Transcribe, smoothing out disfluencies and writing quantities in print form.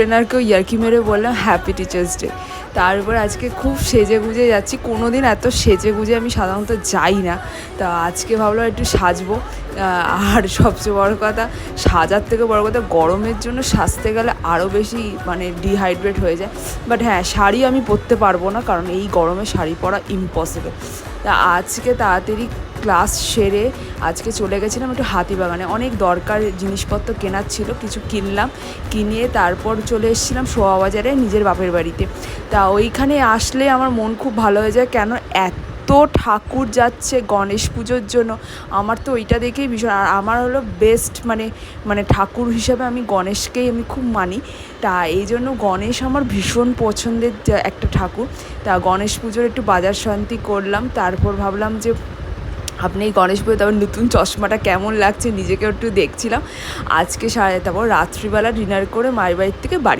ট্রেনারকেও ইয়ার্কি মেরে বললাম হ্যাপি টিচার্স ডে। তারপর আজকে খুব সেজে গুজে যাচ্ছি, কোনো দিন এত সেজে গুজে আমি সাধারণত যাই না, তা আজকে ভাবলাম একটু সাজবো। আর সবচেয়ে বড় কথা, সাজার থেকে বড় কথা, গরমের জন্য সাজতে গেলে আরও বেশি মানে ডিহাইড্রেট হয়ে যায়। বাট হ্যাঁ, শাড়ি আমি পরতে পারবো না, কারণ এই গরমে শাড়ি পরা ইম্পসিবল। তা আজকে তাড়াতাড়ি ক্লাস সেরে আজকে চলে গেছিলাম একটু হাতিবাগানে, অনেক দরকার জিনিসপত্র কেনার ছিল, কিছু কিনলাম, কিনে তারপর চলে এসেছিলাম শোয়াবাজারে নিজের বাপের বাড়িতে। তা ওইখানে আসলে আমার মন খুব ভালো হয়ে যায়, কেন এত ঠাকুর যাচ্ছে গণেশ পুজোর জন্য। আমার তো ওইটা দেখেই ভীষণ, আর আমার হলো বেস্ট মানে ঠাকুর হিসাবে আমি গণেশকেই আমি খুব মানি। তা এই জন্য গণেশ আমার ভীষণ পছন্দের একটা ঠাকুর। তা গণেশ পুজোর একটু বাজার শান্তি করলাম, তারপর ভাবলাম যে আপনি এই গণেশ পুজো, তারপর নতুন চশমাটা কেমন লাগছে নিজেকে একটু দেখছিলাম। আজকে তারপর রাত্রিবেলা ডিনার করে মায়ের বাড়ির থেকে বাড়ি